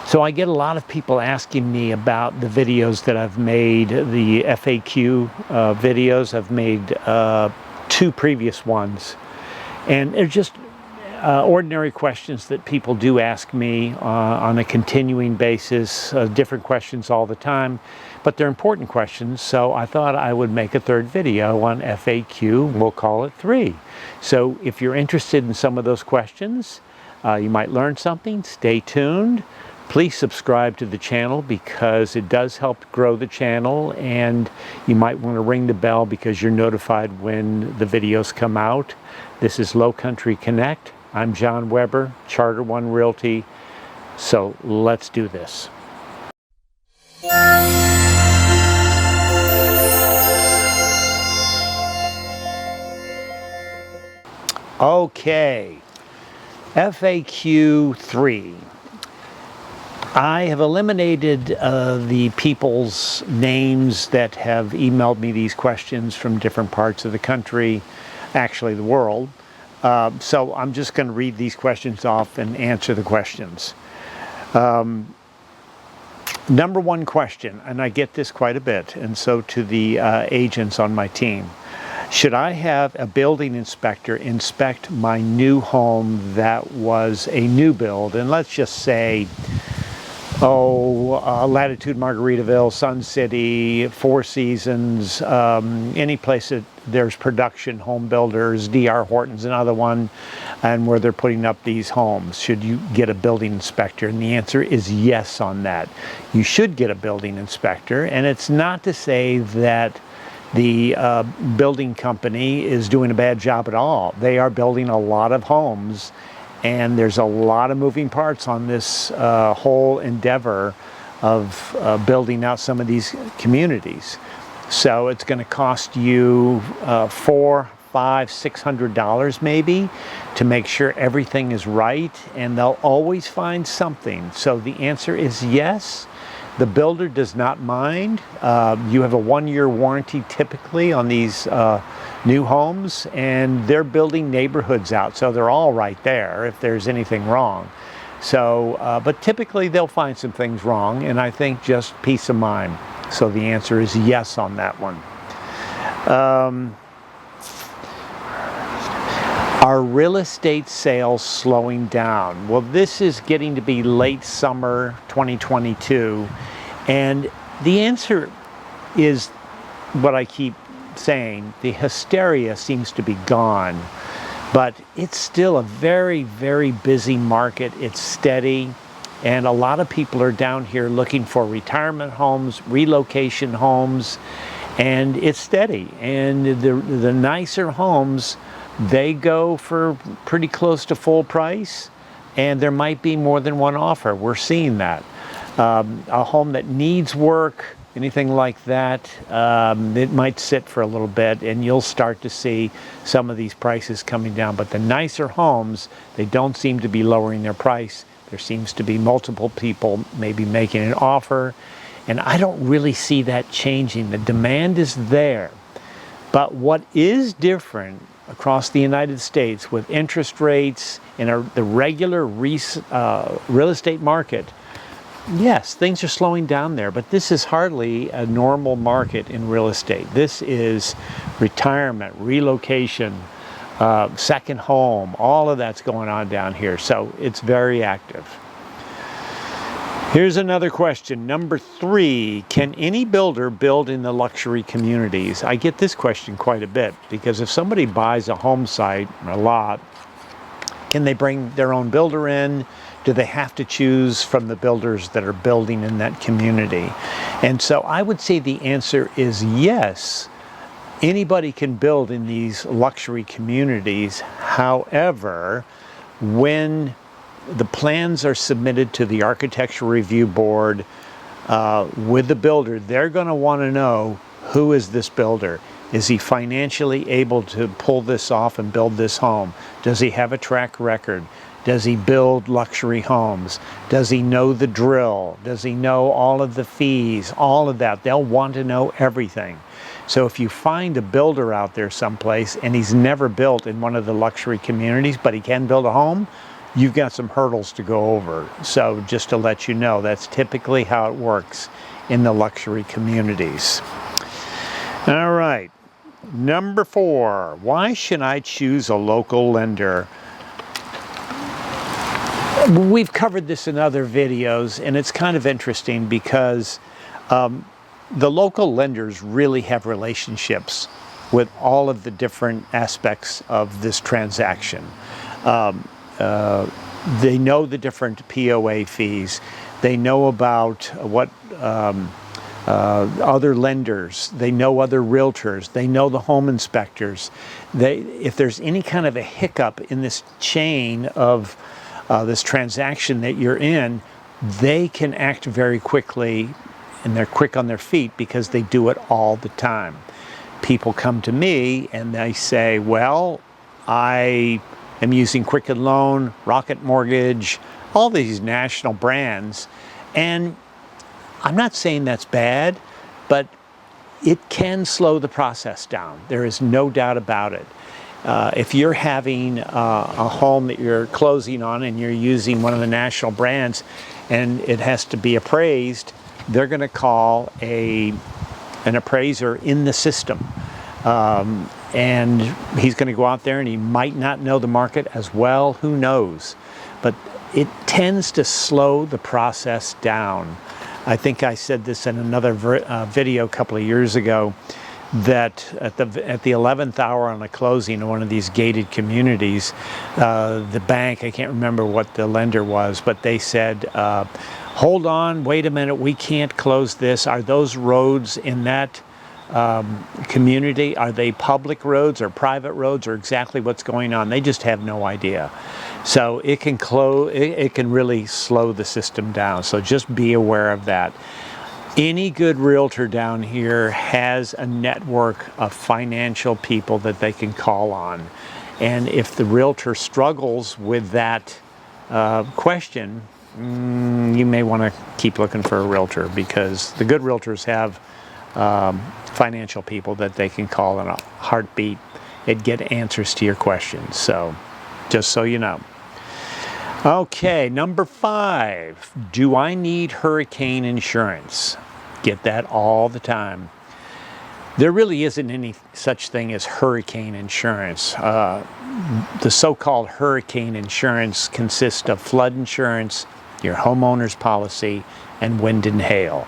So I get a lot of people asking me about the videos that I've made, the FAQ videos. I've made 2 previous ones, and they're just ordinary questions that people do ask me on a continuing basis, different questions all the time, but they're important questions, so I thought I would make a 3rd video on FAQ. We'll call it 3. So if you're interested in some of those questions, you might learn something. Stay tuned. Please subscribe to the channel because it does help grow the channel, and you might want to ring the bell because you're notified when the videos come out. This is Lowcountry Connect. I'm John Weber, Charter One Realty. So let's do this. Okay, FAQ 3. I have eliminated the people's names that have emailed me these questions from different parts of the country, actually the world. So I'm just going to read these questions off and answer the questions. Number 1 question, and I get this quite a bit, and so to the agents on my team. Should I have a building inspector inspect my new home that was a new build? And let's just say, Latitude, Margaritaville, Sun City, Four Seasons, any place that there's production home builders, D.R. Horton's another one, and where they're putting up these homes. Should you get a building inspector? And the answer is yes on that. You should get a building inspector, and it's not to say that the building company is doing a bad job at all. They are building a lot of homes, and there's a lot of moving parts on this whole endeavor of building out some of these communities. So it's going to cost you $400, $500, $600 maybe to make sure everything is right, and they'll always find something. So the answer is yes. The builder does not mind. You have a 1-year warranty typically on these new homes, and they're building neighborhoods out, so they're all right there if there's anything wrong. So, but typically they'll find some things wrong, and I think just peace of mind. So the answer is yes on that one. Are real estate sales slowing down? Well, this is getting to be late summer 2022, and the answer is what I keep saying. The hysteria seems to be gone, but it's still a very, very busy market. It's steady, and a lot of people are down here looking for retirement homes, relocation homes, and it's steady. And the nicer homes, they go for pretty close to full price, and there might be more than one offer. We're seeing that. A home that needs work, anything like that, it might sit for a little bit, and you'll start to see some of these prices coming down. But the nicer homes, they don't seem to be lowering their price. There seems to be multiple people maybe making an offer, and I don't really see that changing. The demand is there. But what is different across the United States with interest rates in the regular real estate market, yes, things are slowing down there, but this is hardly a normal market in real estate. This is retirement, relocation, second home, all of that's going on down here, so it's very active. Here's another question, number 3. Can any builder build in the luxury communities? I get this question quite a bit, because if somebody buys a home site, or a lot, can they bring their own builder in? Do they have to choose from the builders that are building in that community? And so I would say the answer is yes. Anybody can build in these luxury communities. However, when the plans are submitted to the Architecture Review Board with the builder, they're going to want to know, who is this builder? Is he financially able to pull this off and build this home? Does he have a track record? Does he build luxury homes? Does he know the drill? Does he know all of the fees? All of that. They'll want to know everything. So if you find a builder out there someplace and he's never built in one of the luxury communities, but he can build a home, you've got some hurdles to go over. So just to let you know, that's typically how it works in the luxury communities. All right, number 4, why should I choose a local lender? We've covered this in other videos, and it's kind of interesting because the local lenders really have relationships with all of the different aspects of this transaction. They know the different POA fees. They know about what other lenders. They know other realtors. They know the home inspectors. If there's any kind of a hiccup in this chain of this transaction that you're in, they can act very quickly, and they're quick on their feet because they do it all the time. People come to me and they say, well, I am using Quicken Loan, Rocket Mortgage, all these national brands, and I'm not saying that's bad, but it can slow the process down. There is no doubt about it. If you're having a home that you're closing on and you're using one of the national brands and it has to be appraised, they're going to call an appraiser in the system. And he's going to go out there and he might not know the market as well, who knows. But it tends to slow the process down. I think I said this in another video a couple of years ago, that at the 11th hour on a closing in one of these gated communities, the bank, I can't remember what the lender was, but they said, hold on, wait a minute, we can't close this. Are those roads in that community, are they public roads or private roads, or exactly what's going on? They just have no idea. So it can really slow the system down. So just be aware of that. Any good realtor down here has a network of financial people that they can call on. And if the realtor struggles with that question, you may want to keep looking for a realtor, because the good realtors have financial people that they can call in a heartbeat and get answers to your questions. So just so you know. Okay, number 5, do I need hurricane insurance? Get that all the time. There really isn't any such thing as hurricane insurance. The so-called hurricane insurance consists of flood insurance, your homeowner's policy, and wind and hail.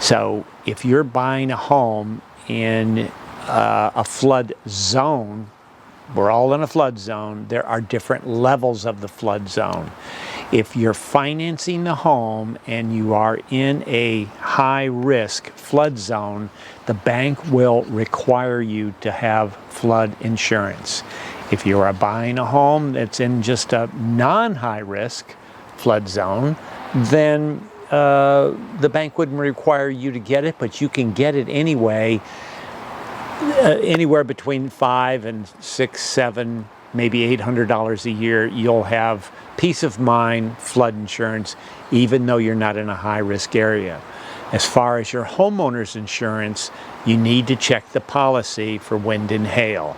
So if you're buying a home in a flood zone, we're all in a flood zone, there are different levels of the flood zone. If you're financing the home and you are in a high-risk flood zone, the bank will require you to have flood insurance. If you are buying a home that's in just a non-high-risk flood zone, then the bank wouldn't require you to get it, but you can get it anyway. Anywhere between $500 and $600, $700, maybe $800 a year, you'll have peace of mind flood insurance, even though you're not in a high-risk area. As far as your homeowner's insurance, you need to check the policy for wind and hail.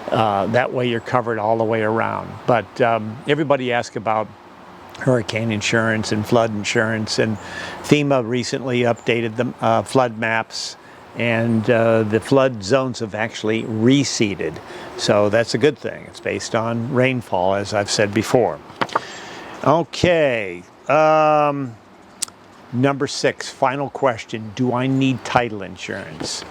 That way you're covered all the way around. But everybody asks about hurricane insurance and flood insurance, and FEMA recently updated the flood maps, and the flood zones have actually reseeded. So that's a good thing. It's based on rainfall, as I've said before. Okay, number 6, final question. Do I need title insurance?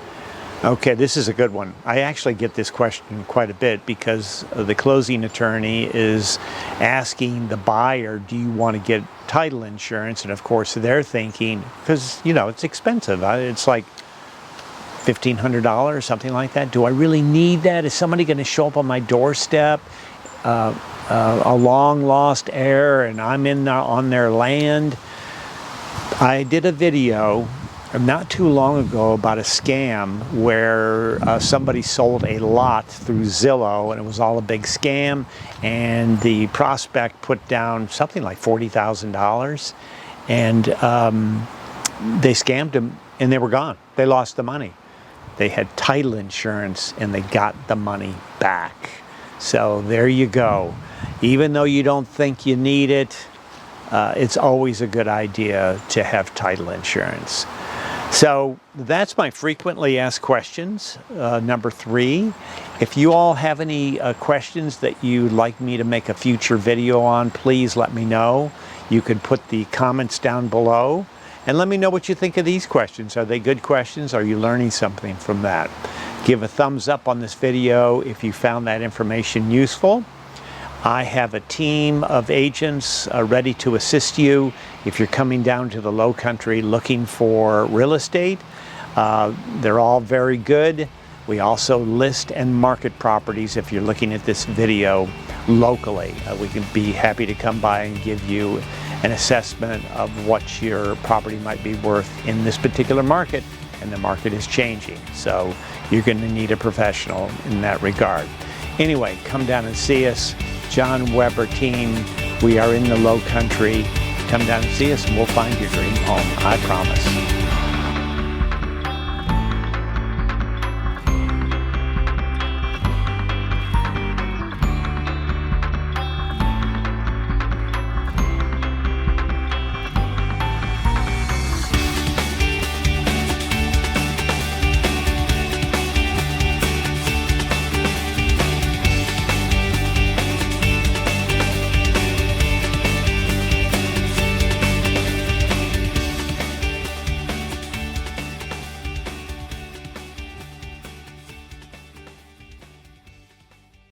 Okay, this is a good one. I actually get this question quite a bit because the closing attorney is asking the buyer, do you want to get title insurance? And of course they're thinking, because you know it's expensive. It's like $1,500, something like that. Do I really need that? Is somebody going to show up on my doorstep, a long lost heir, and I'm on their land? I did a video not too long ago about a scam where somebody sold a lot through Zillow, and it was all a big scam, and the prospect put down something like $40,000, and they scammed him, and they were gone. They lost the money. They had title insurance and they got the money back. So there you go. Even though you don't think you need it, it's always a good idea to have title insurance. So that's my frequently asked questions, number 3. If you all have any questions that you'd like me to make a future video on, please let me know. You could put the comments down below and let me know what you think of these questions. Are they good questions? Are you learning something from that? Give a thumbs up on this video if you found that information useful. I have a team of agents ready to assist you if you're coming down to the Lowcountry looking for real estate. They're all very good. We also list and market properties if you're looking at this video locally. We can be happy to come by and give you an assessment of what your property might be worth in this particular market, and the market is changing. So you're going to need a professional in that regard. Anyway, come down and see us. John Weber team, we are in the Lowcountry. Come down and see us and we'll find your dream home, I promise.